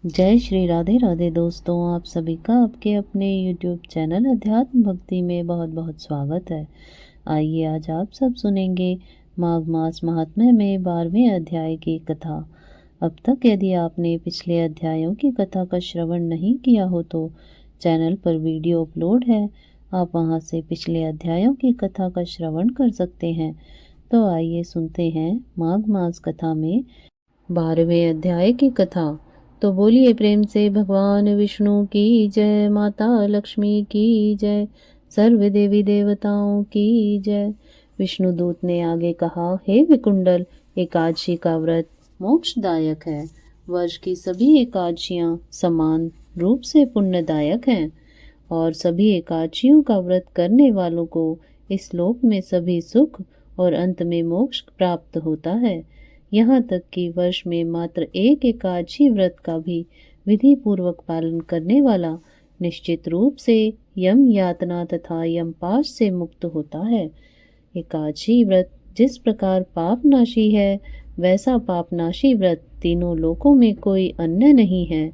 जय श्री राधे राधे दोस्तों, आप सभी का आपके अपने YouTube चैनल अध्यात्म भक्ति में बहुत बहुत स्वागत है। आइए आज आप सब सुनेंगे माघ मास महात्म्य में 12वें अध्याय की कथा। अब तक यदि आपने पिछले अध्यायों की कथा का श्रवण नहीं किया हो तो चैनल पर वीडियो अपलोड है, आप वहां से पिछले अध्यायों की कथा का श्रवण कर सकते हैं। तो आइए सुनते हैं माघ मास कथा में 12वें अध्याय की कथा। तो बोलिए प्रेम से भगवान विष्णु की जय, माता लक्ष्मी की जय, सर्व देवी देवताओं की जय। विष्णु दूत ने आगे कहा, हे विकुंडल, एकादशी का व्रत मोक्षदायक है। वर्ष की सभी एकादशियां समान रूप से पुण्यदायक हैं और सभी एकादशियों का व्रत करने वालों को इस लोक में सभी सुख और अंत में मोक्ष प्राप्त होता है। यहाँ तक कि वर्ष में मात्र एक एकादशी व्रत का भी विधि पूर्वक पालन करने वाला निश्चित रूप से यम यातना तथा यमपाश से मुक्त होता है। एकादशी व्रत जिस प्रकार पापनाशी है, वैसा पापनाशी व्रत तीनों लोकों में कोई अन्य नहीं है।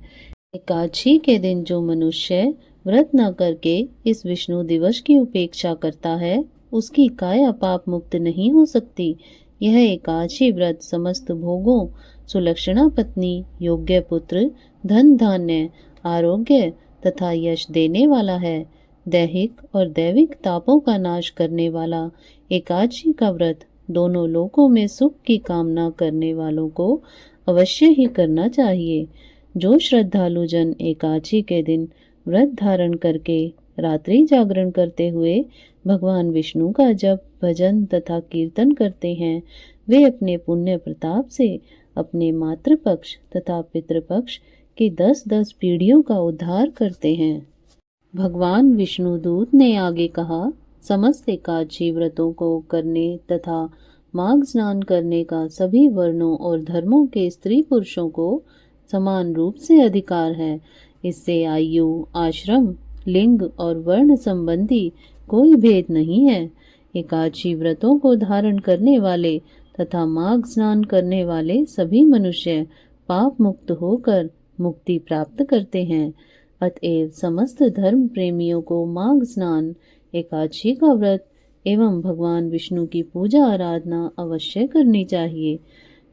एकादशी के दिन जो मनुष्य व्रत न करके इस विष्णु दिवस की उपेक्षा करता है, उसकी काया पाप मुक्त नहीं हो सकती। यह एकादशी व्रत समस्त भोगों, सुलक्षणा पत्नी, योग्य पुत्र, धन धान्य, आरोग्य तथा यश देने वाला है। दैहिक और दैविक तापों का नाश करने वाला एकादशी का व्रत दोनों लोकों में सुख की कामना करने वालों को अवश्य ही करना चाहिए। जो श्रद्धालु जन एकादशी के दिन व्रत धारण करके रात्रि जागरण करते हुए भगवान विष्णु का जप, भजन तथा कीर्तन करते हैं, वे अपने पुण्य प्रताप से अपने मातृपक्ष तथा पितृपक्ष की 10-10 पीढ़ियों का उद्धार करते हैं। भगवान विष्णुदूत ने आगे कहा, समस्त एकादशी व्रतों को करने तथा माघ स्नान करने का सभी वर्णों और धर्मों के स्त्री पुरुषों को समान रूप से अधिकार है। इससे आयु, आश्रम, लिंग और वर्ण संबंधी कोई भेद नहीं है। एकादशी व्रतों को धारण करने वाले तथा माघ स्नान करने वाले सभी मनुष्य पाप मुक्त होकर मुक्ति प्राप्त करते हैं। अतएव समस्त धर्म प्रेमियों को माघ स्नान, एकादशी का व्रत एवं भगवान विष्णु की पूजा आराधना अवश्य करनी चाहिए।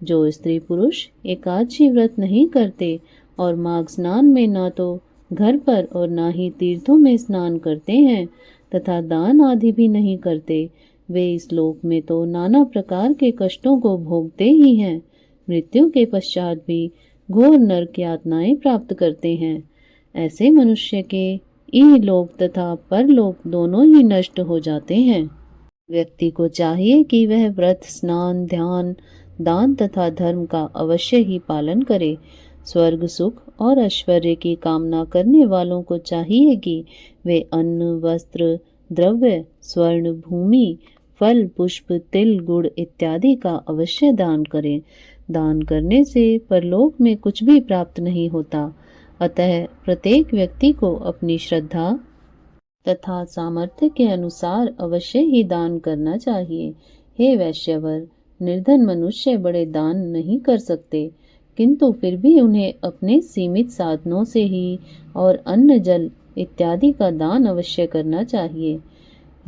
जो स्त्री पुरुष एकादशी व्रत नहीं करते और माघ स्नान में न तो घर पर और न ही तीर्थों में स्नान करते हैं तथा दान आदि भी नहीं करते, वे इस लोक में तो नाना प्रकार के कष्टों को भोगते ही हैं। मृत्यु के पश्चात भी घोर नरक यातनाएं प्राप्त करते हैं। ऐसे मनुष्य के इहलोक तथा परलोक दोनों ही नष्ट हो जाते हैं। व्यक्ति को चाहिए कि वह व्रत, स्नान, ध्यान, दान तथा धर्म का अवश्य ही पालन करे। स्वर्ग सुख और ऐश्वर्य की कामना करने वालों को चाहिए कि वे अन्न, वस्त्र, द्रव्य, स्वर्ण, भूमि, फल, पुष्प, तिल, गुड़ इत्यादि का अवश्य दान करें। दान करने से परलोक में कुछ भी प्राप्त नहीं होता। अतः प्रत्येक व्यक्ति को अपनी श्रद्धा तथा सामर्थ्य के अनुसार अवश्य ही दान करना चाहिए। हे वैश्यवर, निर्धन मनुष्य बड़े दान नहीं कर सकते, किंतु फिर भी उन्हें अपने सीमित साधनों से ही और अन्न, जल इत्यादि का दान अवश्य करना चाहिए।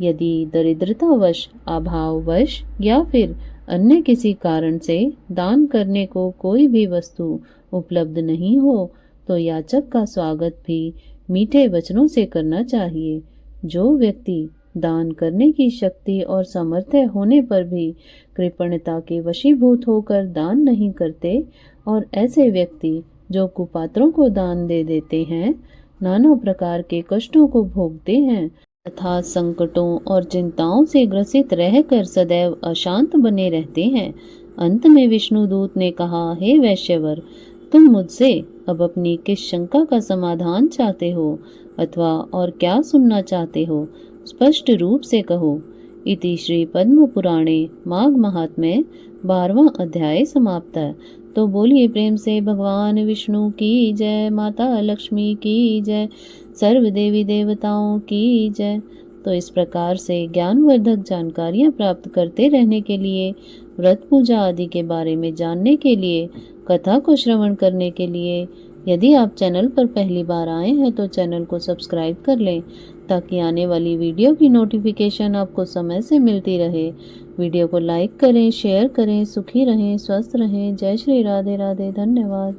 यदि दरिद्रतावश, अभाववश या फिर अन्य किसी कारण से दान करने को कोई भी वस्तु उपलब्ध नहीं हो, तो याचक का स्वागत भी मीठे वचनों से करना चाहिए। जो व्यक्ति दान करने की शक्ति और सामर्थ्य होने पर भी कृपणता के वशीभूत होकर दान नहीं करते, और ऐसे व्यक्ति जो कुपात्रों को दान दे देते हैं, नाना प्रकार के कष्टों को भोगते हैं तथा संकटों और चिंताओं से ग्रसित रहकर सदैव अशांत बने रहते हैं। अंत में विष्णुदूत ने कहा, हे वैश्यवर, तुम मुझसे अब अपनी किस शंका का समाधान चाहते हो अथवा और क्या सुनना चाहते हो, स्पष्ट रूप से कहो। इति श्री पद्म पुराणे माघ महात्म्य 12वां अध्याय समाप्त है। तो बोलिए प्रेम से भगवान विष्णु की जय, माता लक्ष्मी की जय, सर्व देवी देवताओं की जय। तो इस प्रकार से ज्ञानवर्धक जानकारियाँ प्राप्त करते रहने के लिए, व्रत पूजा आदि के बारे में जानने के लिए, कथा को श्रवण करने के लिए यदि आप चैनल पर पहली बार आए हैं तो चैनल को सब्सक्राइब कर लें ताकि आने वाली वीडियो की नोटिफिकेशन आपको समय से मिलती रहे। वीडियो को लाइक करें, शेयर करें। सुखी रहें, स्वस्थ रहें। जय श्री राधे राधे। धन्यवाद।